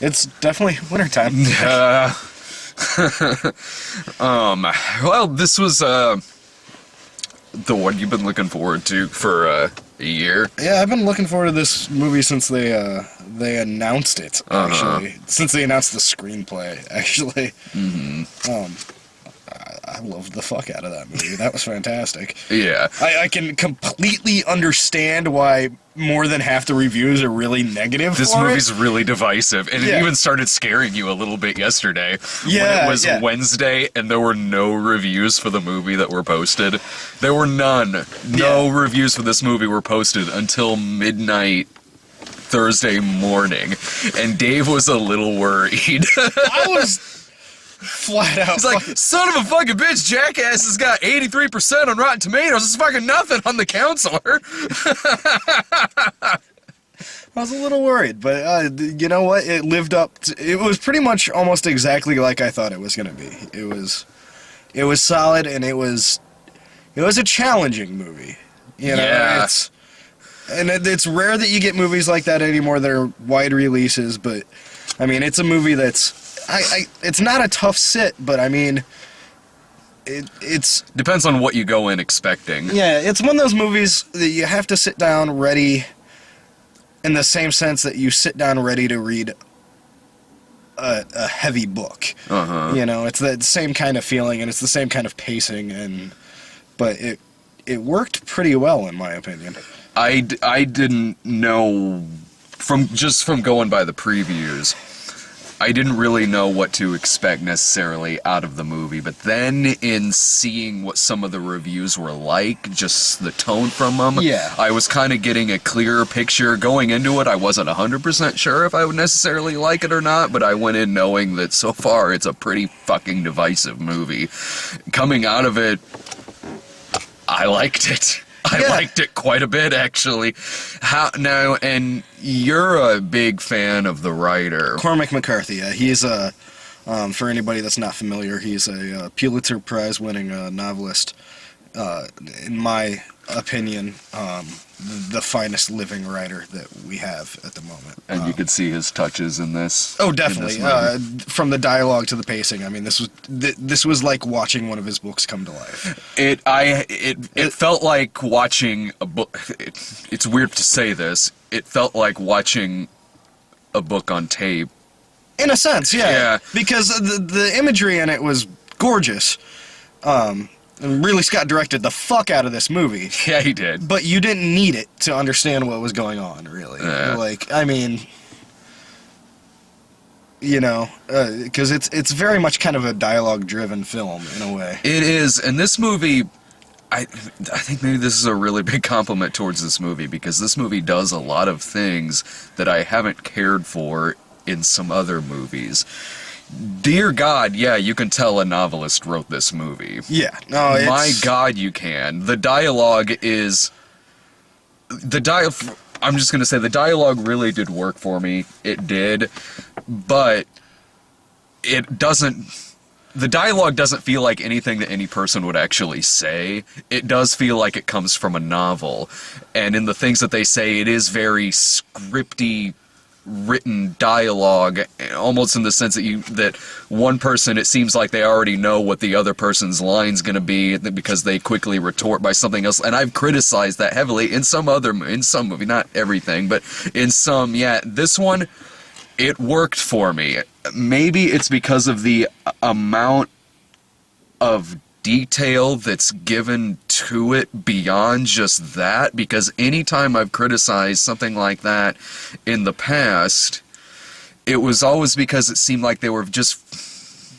It's definitely wintertime. Well, this was the one you've been looking forward to for a year. Yeah, I've been looking forward to this movie since they announced it, actually. Since they announced the screenplay, actually. I loved the fuck out of that movie. That was fantastic. Yeah. I can completely understand why more than half the reviews are really negative This for movie's it. really divisive, and it Yeah. even started scaring you a little bit yesterday. Yeah, when it was yeah. Wednesday, and there were no reviews for the movie that were posted. There were none. No reviews for this movie were posted until midnight Thursday morning, and Dave was a little worried. I was flat out. He's like, son of a fucking bitch, Jackass has got 83% on Rotten Tomatoes. It's fucking nothing on the Counselor. I was a little worried, but you know what? It lived up to, it was pretty much almost exactly like I thought it was going to be. It was solid, and it was a challenging movie. You know, Yeah. it's rare that you get movies like that anymore that are wide releases, but I mean, it's a movie that's it's not a tough sit, but I mean, it's Depends on what you go in expecting. yeah, it's one of those movies that you have to sit down ready, in the same sense that you sit down ready to read a heavy book. You know, it's the same kind of feeling, and it's the same kind of pacing, but it worked pretty well, in my opinion. I didn't know, from going by the previews, I didn't really know what to expect necessarily out of the movie, but then in seeing what some of the reviews were like, just the tone from them, Yeah. I was kind of getting a clearer picture. Going into it, I wasn't 100% sure if I would necessarily like it or not, but I went in knowing that so far it's a pretty fucking divisive movie. Coming out of it, I liked it. I liked it quite a bit, actually. Now, and you're a big fan of the writer. Cormac McCarthy, he's a, for anybody that's not familiar, he's a Pulitzer Prize winning novelist. In my opinion, the finest living writer that we have at the moment. And you could see his touches in this. Oh, in definitely. this movie. From the dialogue to the pacing, I mean, this was like watching one of his books come to life. It felt like watching a book. It's weird to say this. It felt like watching a book on tape. In a sense, yeah. Yeah. Because the imagery in it was gorgeous. And really, Scott directed the fuck out of this movie. Yeah, he did. But you didn't need it to understand what was going on, really. Yeah. Like, I mean, you know, because it's very much kind of a dialogue-driven film, in a way. It is, and this movie, I think maybe this is a really big compliment towards this movie, because this movie does a lot of things that I haven't cared for in some other movies. Dear God, yeah, you can tell a novelist wrote this movie. Yeah. No, it's... My God, you can. The dialogue is... I'm just going to say, the dialogue really did work for me. It did. But it doesn't... The dialogue doesn't feel like anything that any person would actually say. It does feel like it comes from a novel. And in the things that they say, it is very scripty, written dialogue, almost in the sense that one person, it seems like they already know what the other person's line's going to be because they quickly retort by something else. And I've criticized that heavily in some movie, not everything, but in some. Yeah, this one, it worked for me. Maybe it's because of the amount of detail that's given to it beyond just that, because anytime I've criticized something like that in the past, it was always because it seemed like they were just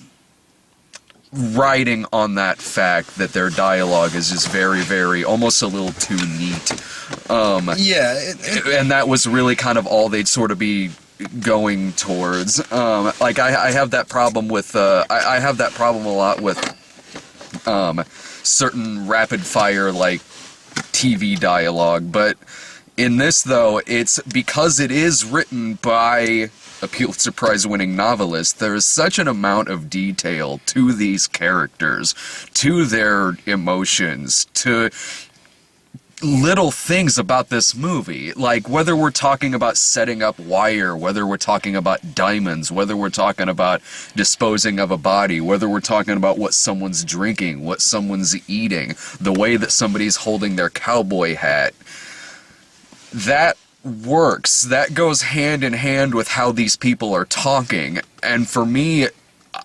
riding on that fact that their dialogue is just very, very, almost a little too neat. And that was really kind of all they'd sort of be going towards. Like I have that problem with I have that problem a lot with certain rapid fire like TV dialogue, but in this though, it's because it is written by a Pulitzer Prize winning novelist, there is such an amount of detail to these characters, to their emotions, to little things about this movie, like whether we're talking about setting up wire, whether we're talking about diamonds, whether we're talking about disposing of a body, whether we're talking about what someone's drinking, what someone's eating, the way that somebody's holding their cowboy hat. That works. That goes hand in hand with how these people are talking. And for me,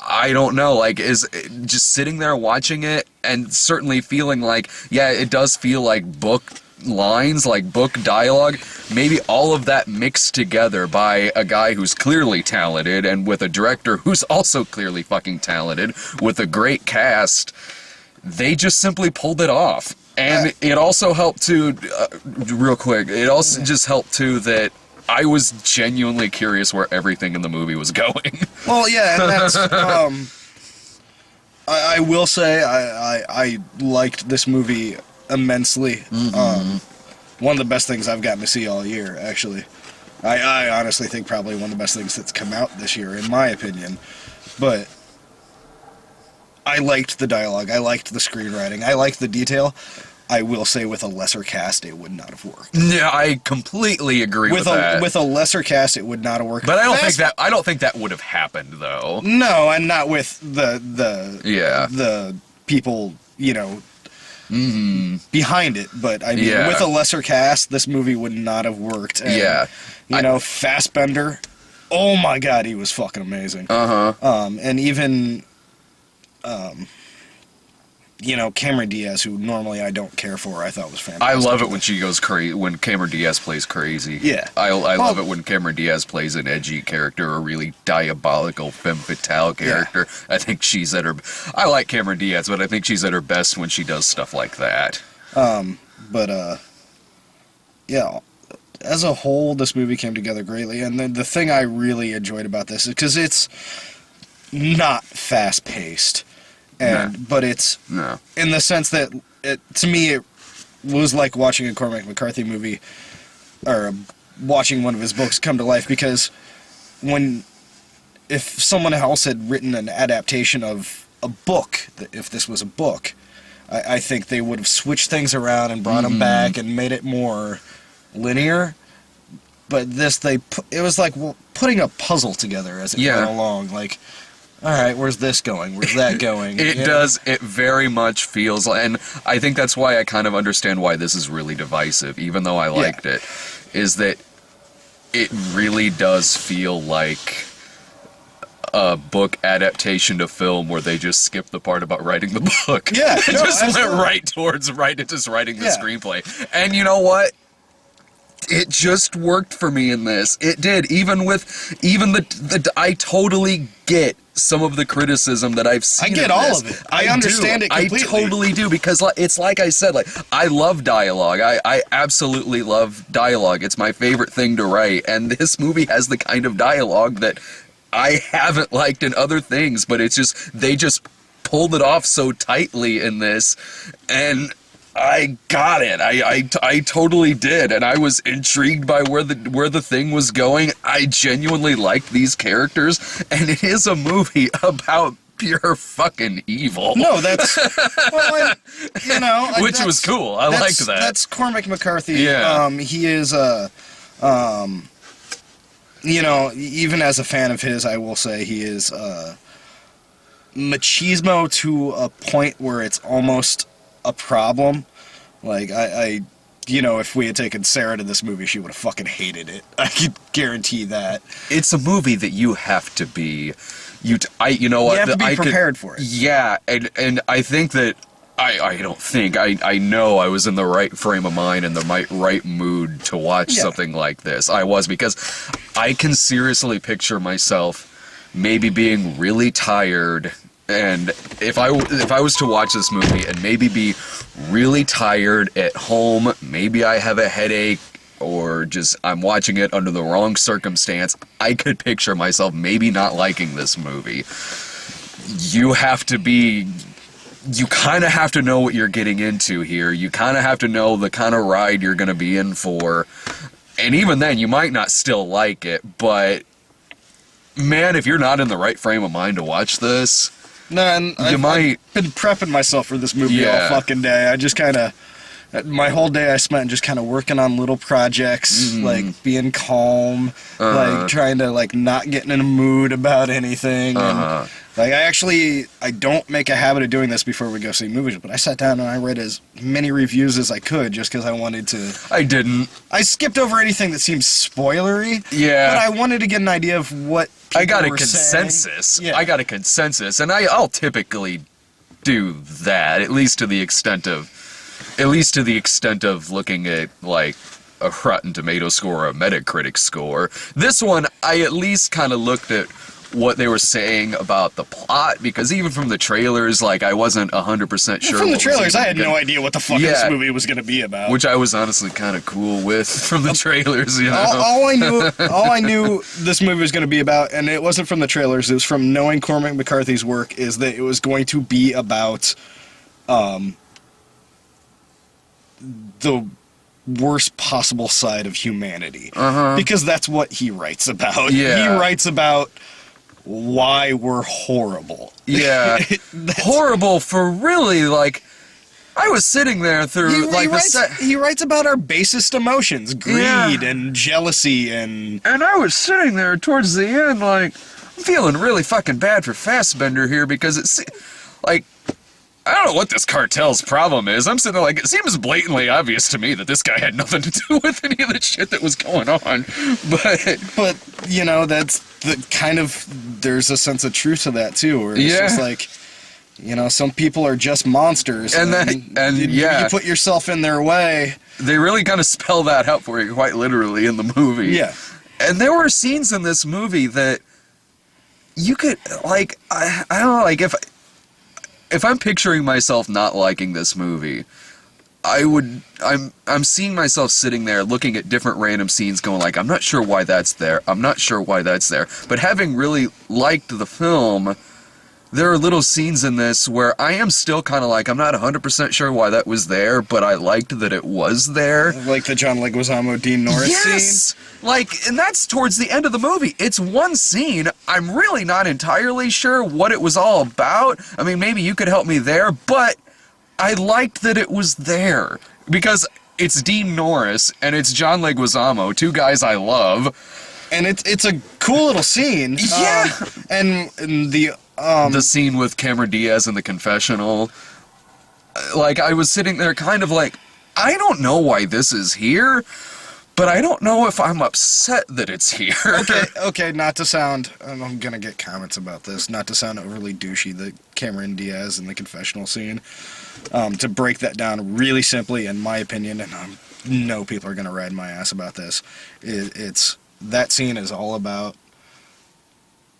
I don't know, like, is just sitting there watching it and certainly feeling like, yeah, it does feel like book lines, like book dialogue. Maybe all of that mixed together by a guy who's clearly talented and with a director who's also clearly fucking talented with a great cast. They just simply pulled it off. And it also helped too, real quick, it also just helped too that I was genuinely curious where everything in the movie was going. Well, yeah, and that's, I will say I liked this movie immensely. One of the best things I've gotten to see all year, actually. I honestly think probably one of the best things that's come out this year, in my opinion. But I liked the dialogue, I liked the screenwriting, I liked the detail. I will say with a lesser cast, it would not have worked. Yeah, I completely agree with that. With a lesser cast, it would not have worked. But I don't think that would have happened though. No, and not with the people, behind it. But I mean, with a lesser cast, this movie would not have worked. And, Fassbender, oh my god, he was fucking amazing. And even Cameron Diaz, who normally I don't care for, I thought was fantastic. I love it when she goes crazy, when Cameron Diaz plays crazy. Yeah. I love it when Cameron Diaz plays an edgy character, a really diabolical femme fatale character. Yeah. I think she's at her... I like Cameron Diaz, but I think she's at her best when she does stuff like that. As a whole, this movie came together greatly, and then the thing I really enjoyed about this is because it's not fast-paced. But it's in the sense that to me it was like watching a Cormac McCarthy movie or watching one of his books come to life, because if someone else had written an adaptation of a book, if this was a book, I think they would have switched things around and brought them back and made it more linear. But this, it was like putting a puzzle together as it went along, like, all right, where's this going? Where's that going? It does. It very much feels, and I think that's why I kind of understand why this is really divisive, even though I liked it, is that it really does feel like a book adaptation to film where they just skipped the part about writing the book. Yeah, it just went right towards just writing the screenplay. And you know what? It just worked for me in this. It did. I totally get some of the criticism that I've seen. I get all of it. I understand it completely. I totally do, because it's like I said, like, I love dialogue. I absolutely love dialogue. It's my favorite thing to write, and this movie has the kind of dialogue that I haven't liked in other things, but it's just, they just pulled it off so tightly in this, and I got it. I totally did, and I was intrigued by where the thing was going. I genuinely liked these characters, and it is a movie about pure fucking evil. No, that's which was cool. I liked that. That's Cormac McCarthy. Yeah. He is even as a fan of his, I will say he is machismo to a point where it's almost a problem. Like, if we had taken Sarah to this movie, she would have fucking hated it. I could guarantee that. It's a movie that you have to be... You have to be prepared for it. Yeah, and I think that... I know I was in the right frame of mind and the right mood to watch something like this. I was, because I can seriously picture myself maybe being really tired... And if I was to watch this movie and maybe be really tired at home, maybe I have a headache, or just I'm watching it under the wrong circumstance, I could picture myself maybe not liking this movie. You kind of have to know what you're getting into here. You kind of have to know the kind of ride you're going to be in for. And even then, you might not still like it, but man, if you're not in the right frame of mind to watch this... No, and I've been prepping myself for this movie all fucking day. I just kind of, My whole day I spent just kind of working on little projects, like being calm, like trying to like not get in a mood about anything. And, like I don't make a habit of doing this before we go see movies, but I sat down and I read as many reviews as I could just because I wanted to. I didn't. I skipped over anything that seemed spoilery. Yeah. But I wanted to get an idea of what people I got a were consensus. saying. Yeah. I got a consensus, and I'll typically do that, at least to the extent of looking at like a Rotten Tomato score or a Metacritic score. This one, I at least kind of looked at what they were saying about the plot, because even from the trailers, like, I wasn't 100% sure. From the trailers, I had no idea what the fuck this movie was going to be about. Which I was honestly kind of cool with from the trailers, you know? All I knew this movie was going to be about, and it wasn't from the trailers, it was from knowing Cormac McCarthy's work, is that it was going to be about the worst possible side of humanity. Because that's what he writes about. Yeah. He writes about why we're horrible. Yeah. Horrible for really, like, I was sitting there through, he writes about our basest emotions, greed and jealousy and I was sitting there towards the end, like, I'm feeling really fucking bad for Fassbender here, because it's, like, I don't know what this cartel's problem is. I'm sitting there like, it seems blatantly obvious to me that this guy had nothing to do with any of the shit that was going on. But you know, that's the kind of, there's a sense of truth to that too, where it's just like, you know, some people are just monsters. And you put yourself in their way. They really kind of spell that out for you, quite literally, in the movie. Yeah. And there were scenes in this movie that you could, like, I don't know, like, if I'm picturing myself not liking this movie, I'm seeing myself sitting there looking at different random scenes going like, I'm not sure why that's there, I'm not sure why that's there. But having really liked the film, there are little scenes in this where I am still kind of like, I'm not 100% sure why that was there, but I liked that it was there. Like the John Leguizamo, Dean Norris scene? Like, and that's towards the end of the movie. It's one scene. I'm really not entirely sure what it was all about. I mean, maybe you could help me there, but I liked that it was there. Because it's Dean Norris and it's John Leguizamo, two guys I love. And it's a cool little scene. Yeah. And the scene with Cameron Diaz in the confessional. Like, I was sitting there kind of like, I don't know why this is here, but I don't know if I'm upset that it's here. Okay, not to sound, I'm gonna get comments about this, not to sound overly douchey, the Cameron Diaz in the confessional scene, to break that down really simply, in my opinion, and I know people are gonna ride my ass about this, it's that scene is all about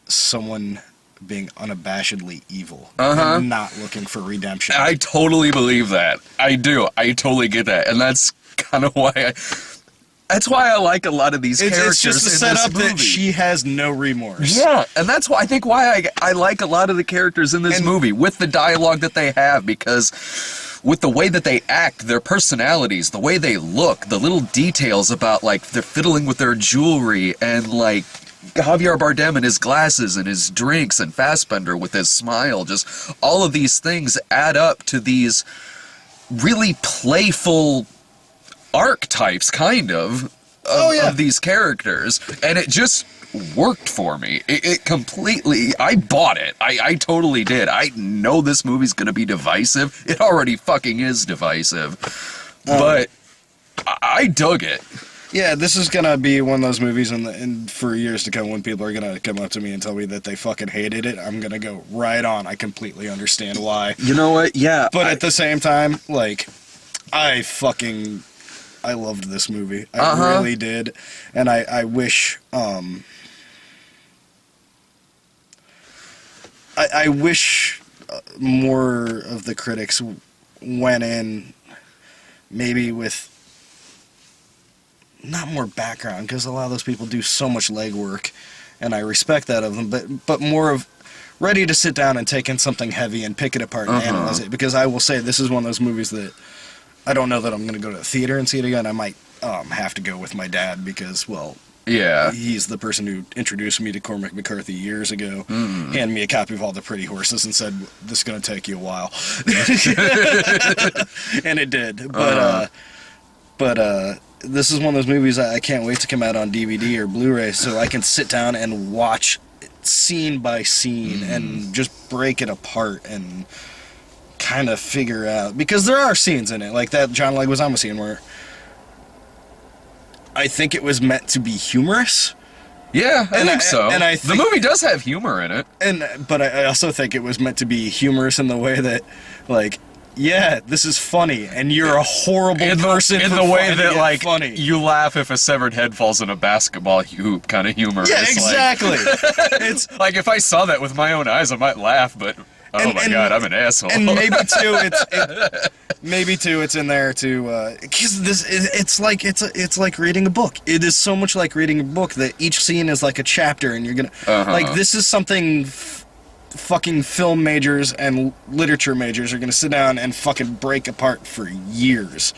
someone being unabashedly evil and not looking for redemption. I totally believe that. I do. I totally get that. And that's kind of why I like a lot of these characters. It's just the setup that she has no remorse. Yeah, and that's why I think I like a lot of the characters in this movie with the dialogue that they have, because with the way that they act, their personalities, the way they look, the little details about, like, they're fiddling with their jewelry, and, like, Javier Bardem and his glasses and his drinks, and Fassbender with his smile, just all of these things add up to these really playful archetypes, kind of these characters, and it just worked for me. It completely, I bought it. I totally did. I know this movie's gonna be divisive. It already fucking is divisive. But I dug it. Yeah, this is gonna be one of those movies and for years to come when people are gonna come up to me and tell me that they fucking hated it, I'm gonna go, right on, I completely understand why. You know what? Yeah. But at the same time, like, I loved this movie. I really did. And I wish, I wish more of the critics went in maybe with not more background, because a lot of those people do so much legwork, and I respect that of them, but more of ready to sit down and take in something heavy and pick it apart and analyze it, because I will say this is one of those movies that I don't know that I'm going to go to the theater and see it again. I might have to go with my dad because, well, Yeah. He's the person who introduced me to Cormac McCarthy years ago, handed me a copy of All the Pretty Horses and said, this is going to take you a while. And it did. But this is one of those movies I can't wait to come out on DVD or Blu-ray so I can sit down and watch scene by scene and just break it apart and kind of figure out, because there are scenes in it, like that John Leguizamo scene where I think it was meant to be humorous. Yeah, I think so. And I think, the movie does have humor in it. But I also think it was meant to be humorous in the way that, like, yeah, this is funny, and you're a horrible person in for the way finding that, it like, funny. You laugh if a severed head falls in a basketball hoop kind of humor. Yeah, It's exactly. It's like, if I saw that with my own eyes, I might laugh, but oh my god, I'm an asshole. And maybe too, it's in there to because it's like reading a book. It is so much like reading a book that each scene is like a chapter, and you're gonna like, this is something fucking film majors and literature majors are gonna sit down and fucking break apart for years.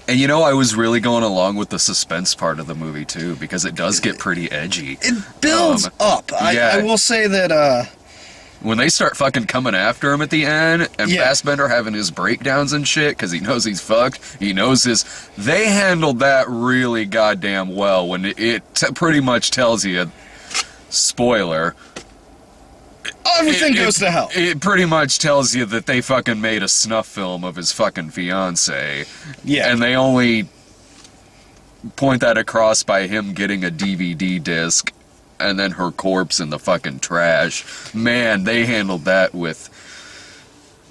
And you know, I was really going along with the suspense part of the movie too, because it does get pretty edgy. It builds up. I will say that when they start fucking coming after him at the end, and Fassbender having his breakdowns and shit because he knows he's fucked, they handled that really goddamn well. When it pretty much tells you, spoiler, everything goes to hell. It pretty much tells you that they fucking made a snuff film of his fucking fiance. Yeah. And they only point that across by him getting a DVD disc and then her corpse in the fucking trash. Man, they handled that with...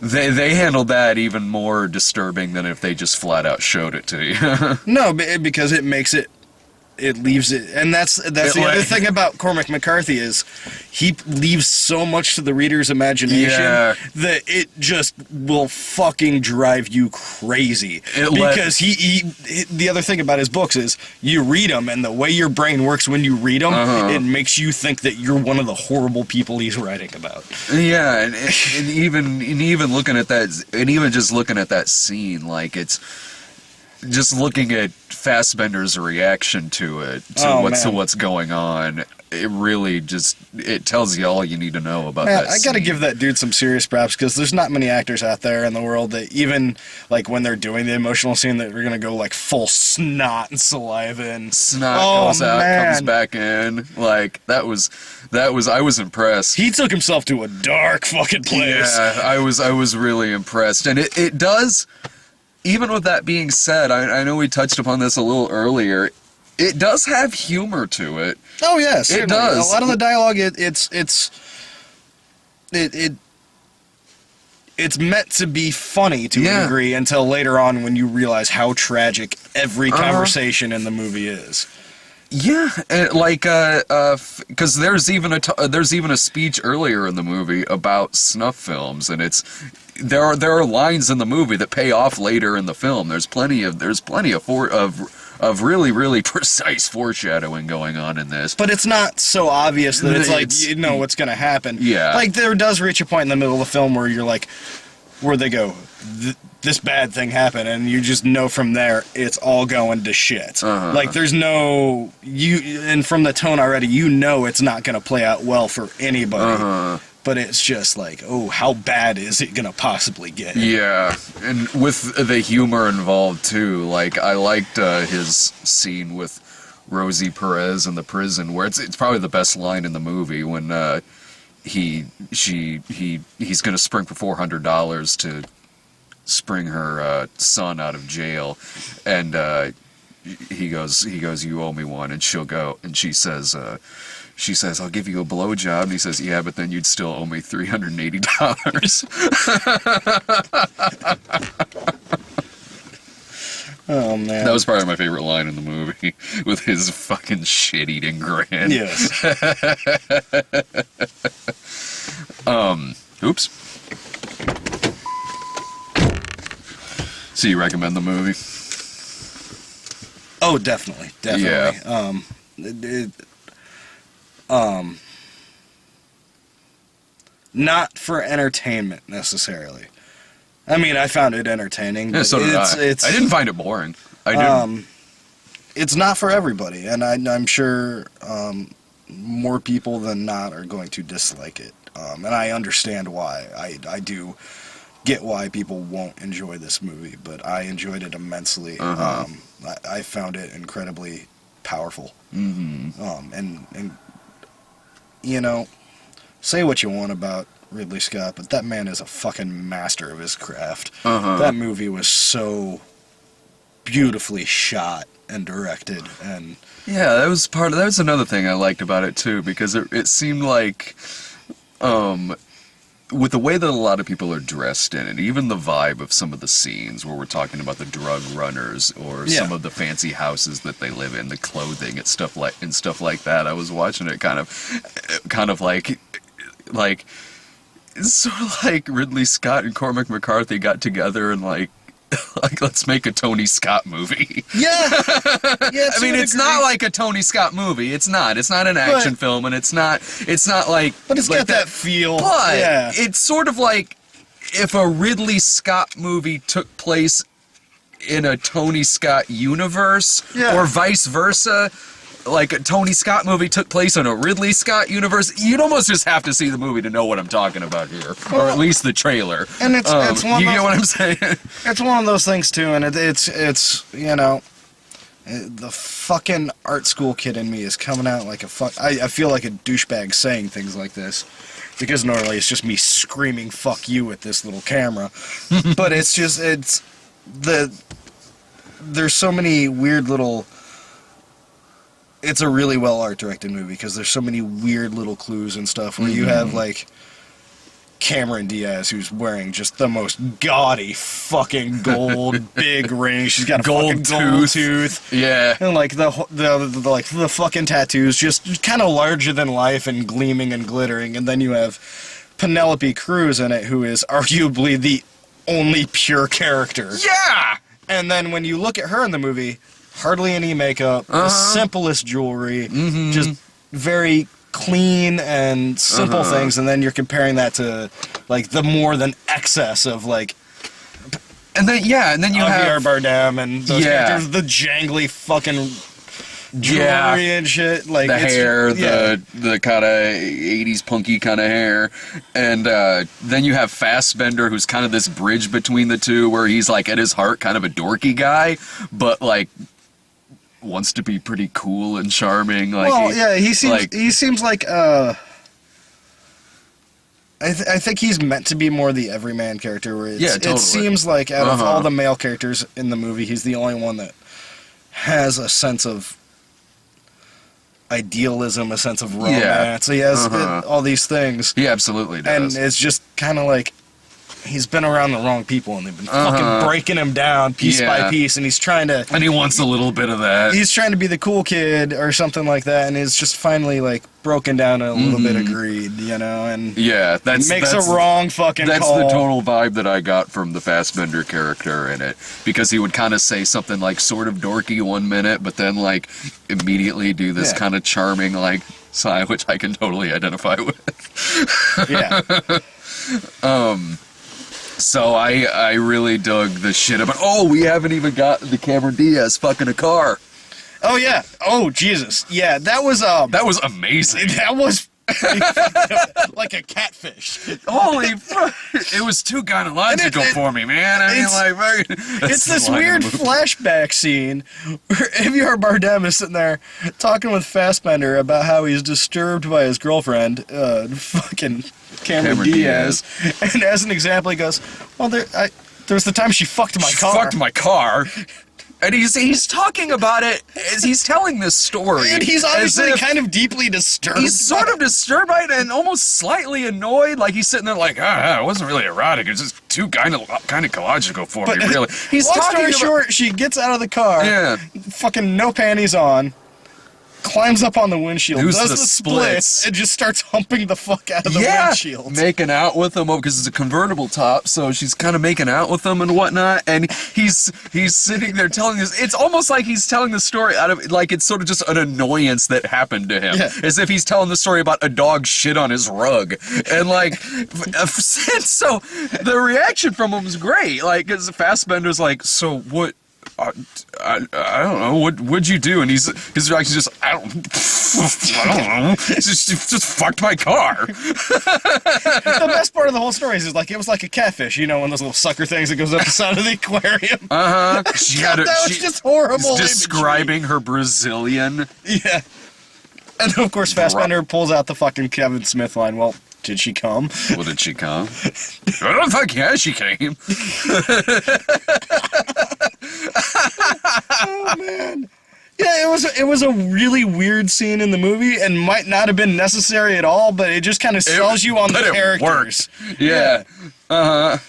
They handled that even more disturbing than if they just flat out showed it to you. No, because it makes it... It leaves it, and that's the other thing about Cormac McCarthy is he leaves so much to the reader's imagination that it just will fucking drive you crazy. Because the other thing about his books is you read them, and the way your brain works when you read them, it makes you think that you're one of the horrible people he's writing about. Yeah, and even looking at that, and even just looking at that scene, like, it's just looking at Fassbender's reaction to it, to what's going on, it really just, it tells you all you need to know about that scene. I gotta give that dude some serious props, because there's not many actors out there in the world that even, like, when they're doing the emotional scene, that are gonna go, like, full snot and saliva and... Snot goes out, comes back in. Like, I was impressed. He took himself to a dark fucking place. Yeah, I was really impressed. And it does... Even with that being said, I know we touched upon this a little earlier, it does have humor to it. Oh yes, it does. A lot of the dialogue, it's meant to be funny to a degree until later on when you realize how tragic every conversation in the movie is. Yeah, like, because there's even a speech earlier in the movie about snuff films, and there are lines in the movie that pay off later in the film. There's plenty of really, really precise foreshadowing going on in this. But it's not so obvious that it's like, you know what's going to happen. Yeah. Like, there does reach a point in the middle of the film where you're like, where they go, this bad thing happened, and you just know from there it's all going to shit. Like, there's no... And from the tone already, you know it's not going to play out well for anybody. But it's just like, oh, how bad is it going to possibly get? Yeah, and with the humor involved, too. Like, I liked his scene with Rosie Perez in the prison, where it's probably the best line in the movie, when he's going to spring for $400 to spring her son out of jail, and he goes, you owe me one, and she'll go, and she says, I'll give you a blowjob, and he says, yeah, but then you'd still owe me $380. Oh, man. That was probably my favorite line in the movie, with his fucking shit-eating grin. Yes. Oops. So you recommend the movie? Oh, definitely. Yeah. Not for entertainment necessarily. I mean, I found it entertaining. Yeah, so did I. I didn't find it boring. I do. It's not for everybody, and I'm sure more people than not are going to dislike it. And I understand why. I do get why people won't enjoy this movie, but I enjoyed it immensely. I found it incredibly powerful. And you know, say what you want about Ridley Scott, but that man is a fucking master of his craft. That movie was so beautifully shot and directed, and yeah, that was another thing I liked about it too, because it seemed like, with the way that a lot of people are dressed in it, even the vibe of some of the scenes where we're talking about the drug runners or some of the fancy houses that they live in, the clothing and stuff like that. I was watching it kind of like it's sort of like Ridley Scott and Cormac McCarthy got together and like let's make a Tony Scott movie. yeah. I mean, it's not like a Tony Scott movie. It's not an action film, and it's not like. But it's like got that feel. But yeah. it's sort of like if a Ridley Scott movie took place in a Tony Scott universe, or vice versa. Like a Tony Scott movie took place in a Ridley Scott universe, you'd almost just have to see the movie to know what I'm talking about here, or at least the trailer. And it's one. You get what I'm saying? It's one of those things too, and it's you know, the fucking art school kid in me is coming out like a fuck. I feel like a douchebag saying things like this, because normally it's just me screaming "fuck you" at this little camera, but it's there's so many weird little. It's a really well art directed movie because there's so many weird little clues and stuff where you have like Cameron Diaz, who's wearing just the most gaudy fucking gold big ring. She's got a fucking gold tooth. Yeah. And like the fucking tattoos just kind of larger than life and gleaming and glittering. And then you have Penelope Cruz in it, who is arguably the only pure character. Yeah. And then when you look at her in the movie, hardly any makeup, the simplest jewelry, just very clean and simple things, and then you're comparing that to like the more than excess of like, and then you have Bardem and those characters, the jangly fucking jewelry and shit, like the hair, the kind of 80s punky kind of hair, and then you have Fassbender, who's kind of this bridge between the two, where he's like at his heart kind of a dorky guy, but like wants to be pretty cool and charming. Like, he seems like I think he's meant to be more the everyman character. Where it seems like out of all the male characters in the movie, he's the only one that has a sense of idealism, a sense of romance. He has all these things. He absolutely does. And it's just kind of like he's been around the wrong people, and they've been fucking breaking him down piece by piece, and he's trying to... And he wants a little bit of that. He's trying to be the cool kid or something like that, and it's just finally, like, broken down to a little bit of greed, you know, and... Yeah, that's a wrong fucking That's call. the total vibe that I got from the Fassbender character in it, because he would kind of say something, like, sort of dorky one minute, but then, like, immediately do this kind of charming, like, side, which I can totally identify with. Yeah. So I really dug the shit about... Oh, we haven't even got the Cameron Diaz fucking a car. Oh, yeah. Oh, Jesus. Yeah, that was... That was amazing. That was... like a catfish. Holy fuck. It was too gynecological for me, man. I mean, like... It's this weird flashback scene where Javier Bardem is sitting there talking with Fassbender about how he's disturbed by his girlfriend, fucking... Cameron Diaz. And as an example, he goes, well, there was the time she fucked my car. She fucked my car. And he's talking about it as he's telling this story. And he's obviously kind of deeply disturbed. He's sort of disturbed by it and almost slightly annoyed. Like he's sitting there like, it wasn't really erotic. It's just too gynecological for me, really. He's long story short, she gets out of the car, fucking no panties on, climbs up on the windshield, does the splits, and just starts humping the fuck out of the windshield. Making out with him, because it's a convertible top, so she's kind of making out with him and whatnot, and he's sitting there telling this. It's almost like he's telling the story out of, like, it's sort of just an annoyance that happened to him, as if he's telling the story about a dog shit on his rug, and like, so the reaction from him was great, like, because Fassbender's like, so what I don't know. What'd you do? And his reaction is just, I don't know. Just fucked my car. The best part of the whole story is like, it was like a catfish, you know, one of those little sucker things that goes up the side of the aquarium. Uh-huh. That was just horrible. Describing her Brazilian. Yeah. And of course, Fassbender pulls out the fucking Kevin Smith line. Well, did she come? Well, did she come? I don't think, yeah, she came. Oh, man. Yeah, it was a really weird scene in the movie and might not have been necessary at all, but it just kind of sells you on the characters. Worked. Yeah. Uh-huh.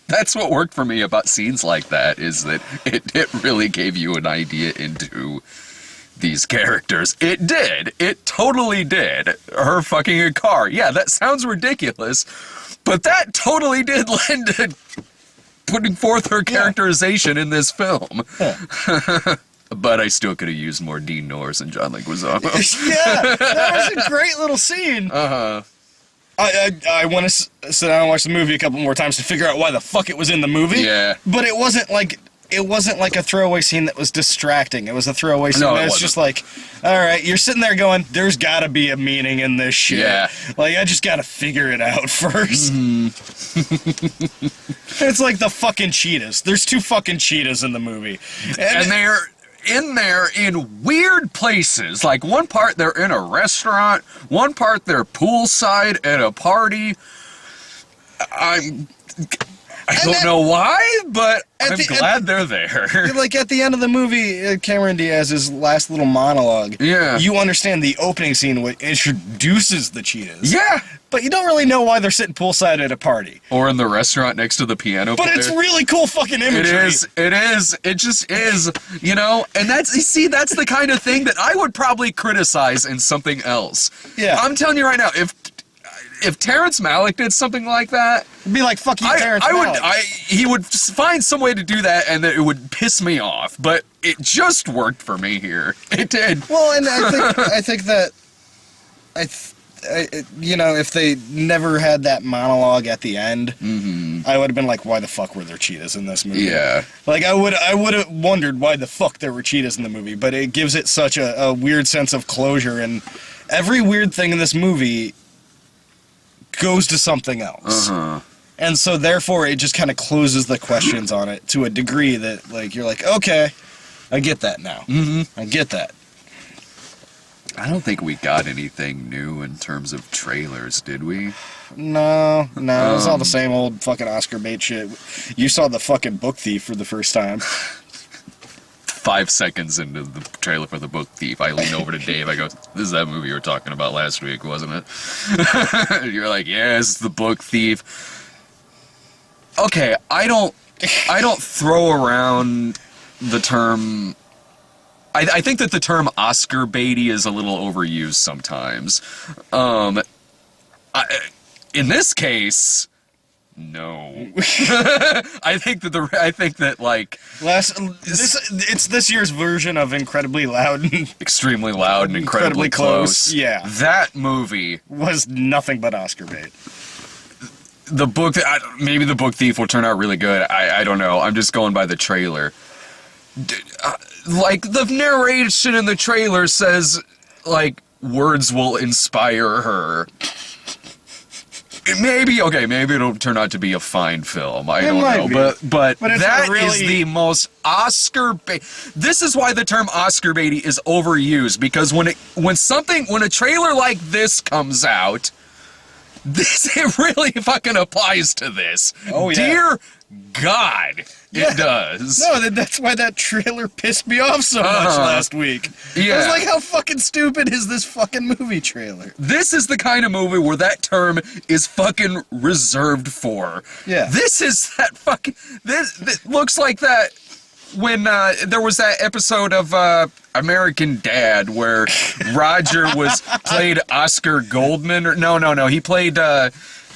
That's what worked for me about scenes like that, is that it really gave you an idea into these characters. It did. It totally did. Her fucking a car. Yeah, that sounds ridiculous, but that totally did lend to putting forth her characterization in this film. Yeah. But I still could have used more Dean Norris and John Leguizamo. Yeah, that was a great little scene. Uh-huh. I want to sit down and watch the movie a couple more times to figure out why the fuck it was in the movie. Yeah. But it wasn't like a throwaway scene that was distracting. It was a throwaway scene. No, it was just like, all right, you're sitting there going, there's got to be a meaning in this shit. Yeah. Like, I just got to figure it out first. It's like the fucking cheetahs. There's 2 fucking cheetahs in the movie. And they're in there in weird places. Like, one part they're in a restaurant, one part they're poolside at a party. I don't know why, but I'm glad they're there. Like, at the end of the movie, Cameron Diaz's last little monologue, you understand the opening scene which introduces the cheetahs. Yeah. But you don't really know why they're sitting poolside at a party. Or in the restaurant next to the piano player. But it's really cool fucking imagery. It is. It just is, you know? And that's the kind of thing that I would probably criticize in something else. Yeah. I'm telling you right now, if Terrence Malick did something like that, it'd be like, fuck you, Terrence Malick. He would find some way to do that, and that it would piss me off. But it just worked for me here. It did. Well, and I think that you know, if they never had that monologue at the end, I would have been like, why the fuck were there cheetahs in this movie? Yeah. Like, I would have wondered why the fuck there were cheetahs in the movie, but it gives it such a weird sense of closure, and every weird thing in this movie goes to something else. Uh-huh. And so, therefore, it just kind of closes the questions on it to a degree that, like, you're like, okay, I get that now. I get that. I don't think we got anything new in terms of trailers, did we? No, it's all the same old fucking Oscar bait shit. You saw the fucking Book Thief for the first time. 5 seconds into the trailer for The Book Thief, I lean over to Dave, I go, this is that movie you were talking about last week, wasn't it? You're like, yeah, it's The Book Thief. Okay, I don't throw around the term... I think that the term Oscar baity is a little overused sometimes. In this case, no. I think that like it's this year's version of Incredibly Loud, Extremely Loud and Incredibly Close. Yeah, that movie was nothing but Oscar bait. The book, maybe The Book Thief will turn out really good. I don't know. I'm just going by the trailer. Like, the narration in the trailer says, like, words will inspire her. Maybe it'll turn out to be a fine film. I don't know. But that is the most Oscar bait. This is why the term Oscar baity is overused, because when a trailer like this comes out, it really fucking applies to this. Oh, yeah. Dear God, it does. No, that's why that trailer pissed me off so much last week. Yeah. I was like, how fucking stupid is this fucking movie trailer? This is the kind of movie where that term is fucking reserved for. Yeah. This is that fucking... This looks like that when there was that episode of American Dad where Roger played Oscar Goldman. No. He played...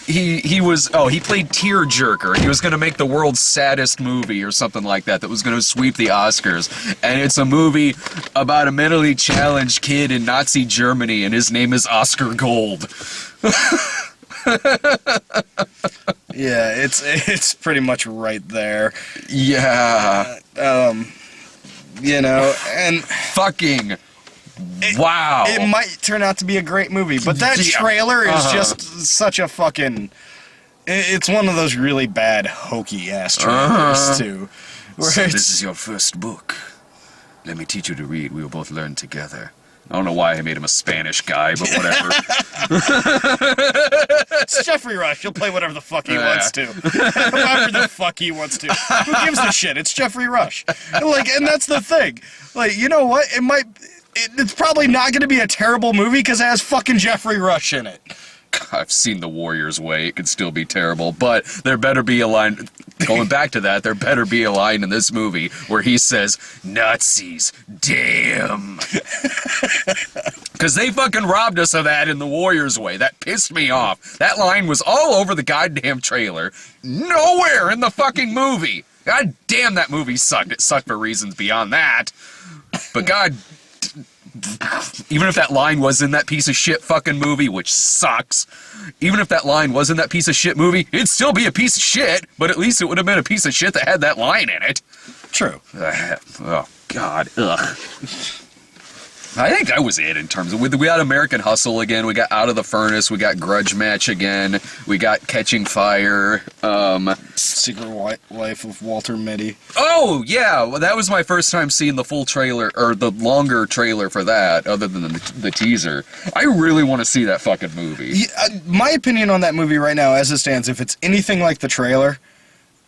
He played Tearjerker. He was going to make the world's saddest movie or something like that was going to sweep the Oscars. And it's a movie about a mentally challenged kid in Nazi Germany, and his name is Oscar Gold. Yeah, it's pretty much right there. Yeah. You know, and Fucking wow. it might turn out to be a great movie, but that trailer is just such a fucking. It's one of those really bad hokey ass trailers too. So this is your first book. Let me teach you to read. We will both learn together. I don't know why I made him a Spanish guy, but whatever. It's Jeffrey Rush. He'll play whatever the fuck he wants to. Whoever the fuck he wants to. Who gives a shit? It's Jeffrey Rush. And that's the thing. Like, you know what? It's probably not going to be a terrible movie because it has fucking Jeffrey Rush in it. I've seen The Warrior's Way. It could still be terrible, but there better be a line. Going back to that, there better be a line in this movie where he says, "Nazis, damn." Because they fucking robbed us of that in The Warrior's Way. That pissed me off. That line was all over the goddamn trailer. Nowhere in the fucking movie. God damn, that movie sucked. It sucked for reasons beyond that. But god... Even if that line was in that piece of shit fucking movie, which sucks, even if that line was in that piece of shit movie, it'd still be a piece of shit, but at least it would have been a piece of shit that had that line in it. True. Oh, God. Ugh. I think that was it in terms of... We got American Hustle again, we got Out of the Furnace, we got Grudge Match again, we got Catching Fire, Secret Life of Walter Mitty. Oh, yeah, well, that was my first time seeing the full trailer, or the longer trailer for that, other than the teaser. I really want to see that fucking movie. Yeah, my opinion on that movie right now, as it stands, if it's anything like the trailer...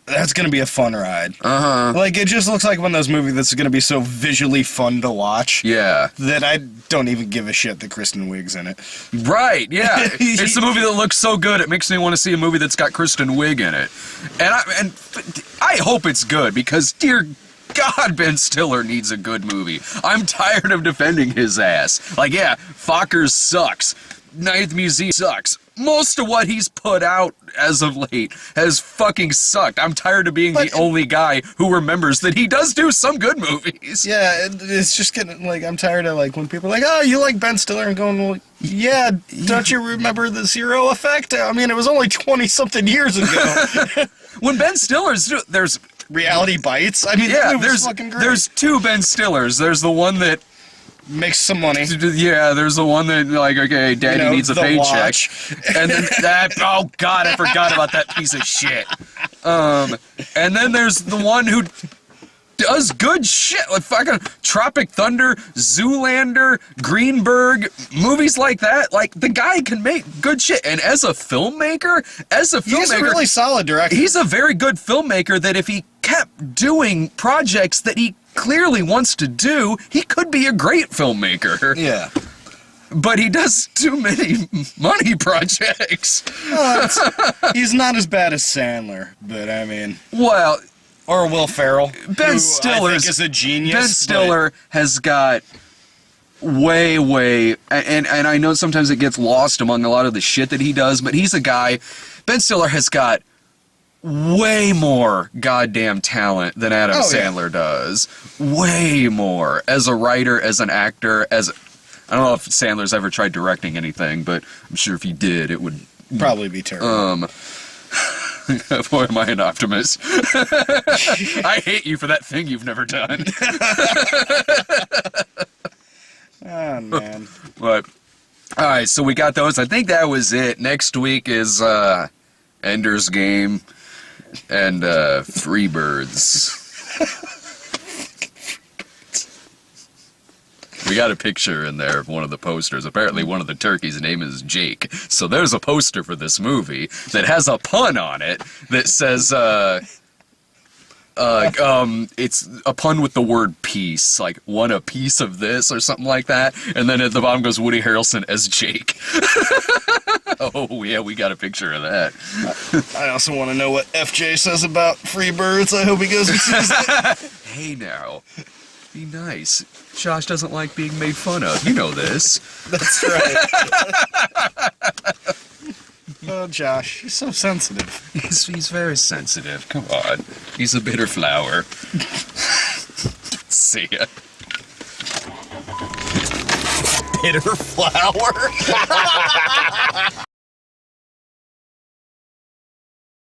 That's going to be a fun ride. Like, it just looks like one of those movies that's going to be so visually fun to watch. Yeah. That I don't even give a shit that Kristen Wiig's in it. Right, yeah. It's a movie that looks so good, it makes me want to see a movie that's got Kristen Wiig in it. And I hope it's good, because, dear God, Ben Stiller needs a good movie. I'm tired of defending his ass. Like, yeah, Fockers sucks. Night at the Museum sucks. Most of what he's put out as of late has fucking sucked. I'm tired of being the only guy who remembers that he does do some good movies. Yeah, it's just getting, like, I'm tired of, like, when people are like, oh, you like Ben Stiller, and going, well, yeah, don't you remember the Zero Effect? I mean, it was only 20-something years ago. When Ben Stiller's... There's... Reality Bites? I mean, yeah, it was fucking great. There's two Ben Stillers. There's the one that... makes some money. Yeah, there's the one that, like, okay, Daddy needs a paycheck. Watch. And then that, oh God, I forgot about that piece of shit. And then there's the one who does good shit, like fucking Tropic Thunder, Zoolander, Greenberg, movies like that. Like, the guy can make good shit. And as a filmmaker, he's a really solid director. He's a very good filmmaker that if he kept doing projects that he clearly wants to do, he could be a great filmmaker. Yeah. But he does too many money projects. He's not as bad as Sandler, but I mean... Well... Or Will Ferrell, Ben Stiller is a genius. Ben Stiller has got way... And I know sometimes it gets lost among a lot of the shit that he does, but he's a guy... Ben Stiller has got way more goddamn talent than Adam Sandler does. Way more. As a writer, as an actor, as... I don't know if Sandler's ever tried directing anything, but I'm sure if he did, it would... probably be terrible. Boy, am I an optimist. I hate you for that thing you've never done. Oh, man. But, alright, so we got those. I think that was it. Next week is Ender's Game and Freebirds. We got a picture in there of one of the posters. Apparently one of the turkeys' name is Jake. So there's a poster for this movie that has a pun on it that says, it's a pun with the word peace. Like, want a piece of this or something like that. And then at the bottom goes Woody Harrelson as Jake. Oh, yeah, we got a picture of that. I also want to know what FJ says about Freebirds. I hope he goes and sees it. Hey, now. Be nice. Josh doesn't like being made fun of. You know this. That's right. Oh, Josh, you're so sensitive. He's very sensitive. Come on. He's a bitter flower. See ya. Bitter flower?